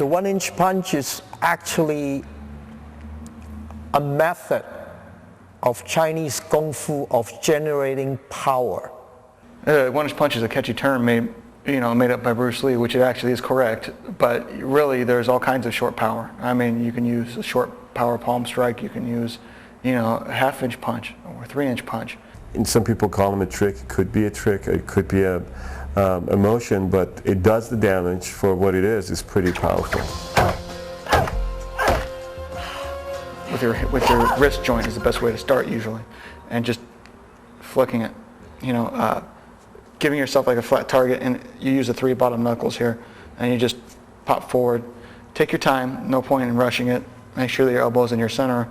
The 1-inch punch is actually a method of Chinese Kung Fu of generating power. 1-inch punch is a catchy term made up by Bruce Lee, which it actually is correct, but really there's all kinds of short power. I mean, you can use a short power palm strike, you can use, a half-inch punch or a 3-inch punch. And some people call them a trick. It could be a trick, it could be a motion, but it does the damage for what it is. It's pretty powerful. With your wrist joint is the best way to start usually, and just flicking it, giving yourself like a flat target, and you use the 3 bottom knuckles here, and you just pop forward. Take your time, no point in rushing it. Make sure that your elbow's in your center,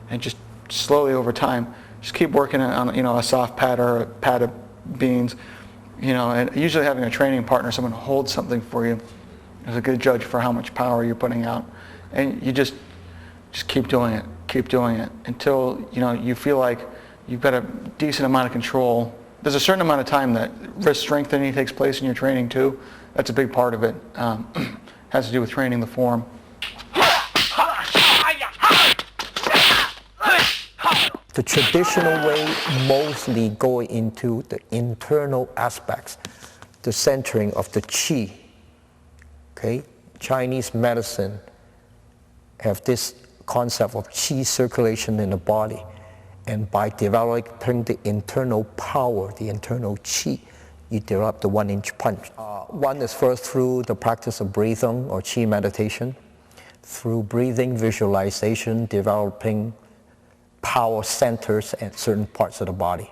and just slowly over time, just keep working on a soft pad or a pad of beans, and usually having a training partner, someone who holds something for you, is a good judge for how much power you're putting out, and you just keep doing it until you feel like you've got a decent amount of control. There's a certain amount of time that wrist strengthening takes place in your training too. That's a big part of it. Has to do with training the form. The traditional way mostly go into the internal aspects, the centering of the qi. Okay, Chinese medicine have this concept of qi circulation in the body, and by developing the internal power, the internal qi, you develop the 1-inch punch. One is first through the practice of breathing or qi meditation, through breathing visualization, developing power centers at certain parts of the body.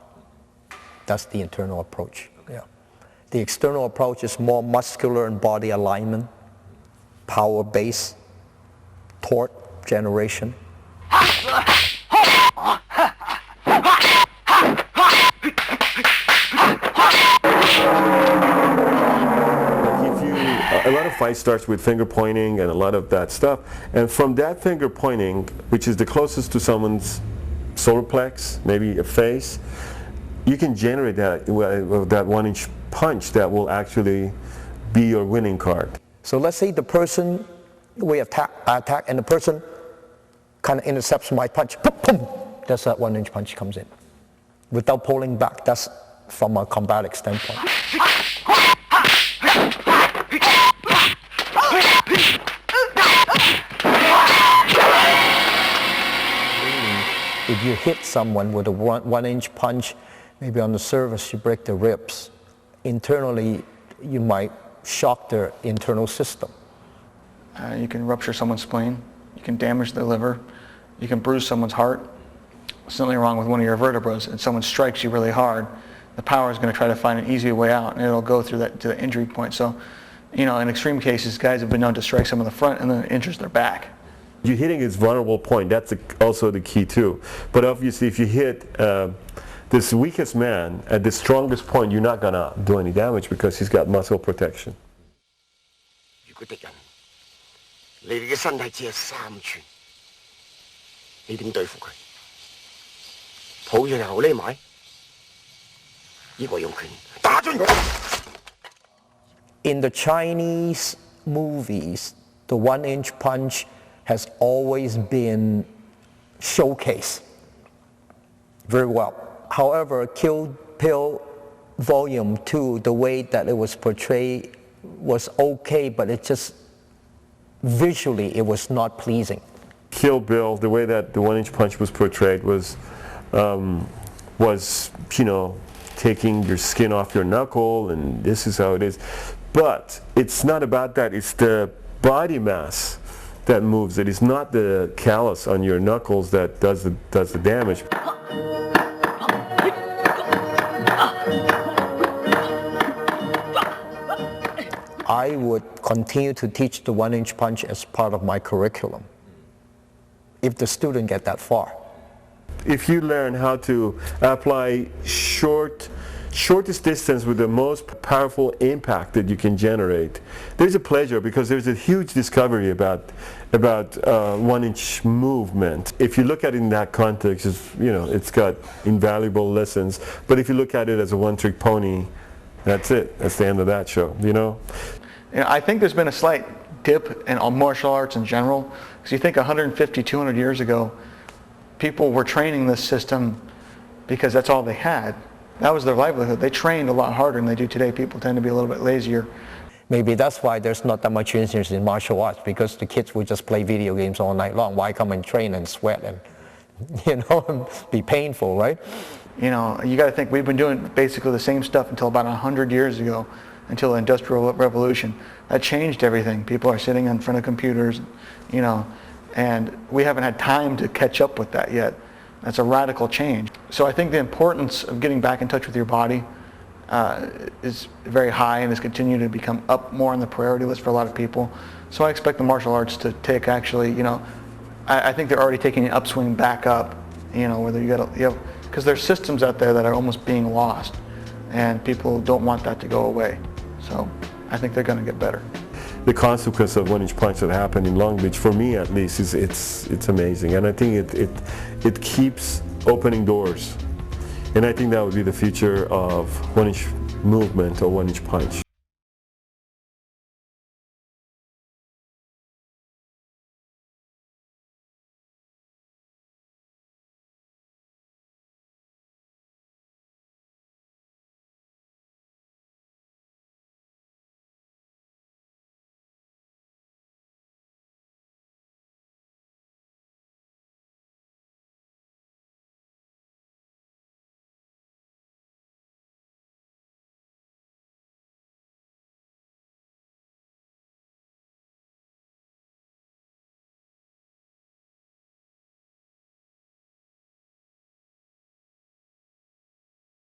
That's the internal approach. Yeah. The external approach is more muscular and body alignment, power base, torque generation. A lot of fight starts with finger pointing and a lot of that stuff, and from that finger pointing, which is the closest to someone's solar plex, maybe a face, you can generate that 1-inch punch that will actually be your winning card. So let's say the person, we attack and the person kind of intercepts my punch, boom, boom. That's that 1-inch punch comes in. Without pulling back, that's from a combatic standpoint. If you hit someone with a 1-inch punch, maybe on the surface you break the ribs. Internally, you might shock their internal system. You can rupture someone's spleen, you can damage their liver, you can bruise someone's heart. Something wrong with one of your vertebrae, and someone strikes you really hard, the power is going to try to find an easy way out, and it'll go through that to the injury point. So, in extreme cases, guys have been known to strike someone in the front and then it injures their back. You're hitting his vulnerable point. That's also the key too. But obviously, if you hit this weakest man at the strongest point, you're not gonna do any damage because he's got muscle protection. In the Chinese movies, the 1-inch punch has always been showcased very well. However, Kill Bill Volume 2, the way that it was portrayed was okay, but it just, visually, it was not pleasing. Kill Bill, the way that the 1-inch punch was portrayed was taking your skin off your knuckle, and this is how it is. But it's not about that. It's the body mass that moves. It is not the callus on your knuckles that does the damage. I would continue to teach the 1-inch punch as part of my curriculum, if the student get that far. If you learn how to apply shortest distance with the most powerful impact that you can generate, there's a pleasure, because there's a huge discovery about 1-inch movement. If you look at it in that context, it's got invaluable lessons. But if you look at it as a one-trick pony, that's it. That's the end of that show. I think there's been a slight dip in all martial arts in general. Because you think 150, 200 years ago, people were training this system because that's all they had. That was their livelihood. They trained a lot harder than they do today. People tend to be a little bit lazier. Maybe that's why there's not that much interest in martial arts, because the kids will just play video games all night long. Why come and train and sweat and, be painful, right? You got to think we've been doing basically the same stuff until about 100 years ago, until the Industrial Revolution. That changed everything. People are sitting in front of computers, and we haven't had time to catch up with that yet. That's a radical change. So I think the importance of getting back in touch with your body is very high and has continued to become up more on the priority list for a lot of people. So I expect the martial arts to take I think they're already taking an upswing back up, whether because there's systems out there that are almost being lost, and people don't want that to go away. So I think they're going to get better. The consequence of 1-inch punch that happened in Long Beach, for me at least, is it's amazing, and I think it keeps opening doors, and I think that would be the future of 1-inch movement or 1-inch punch.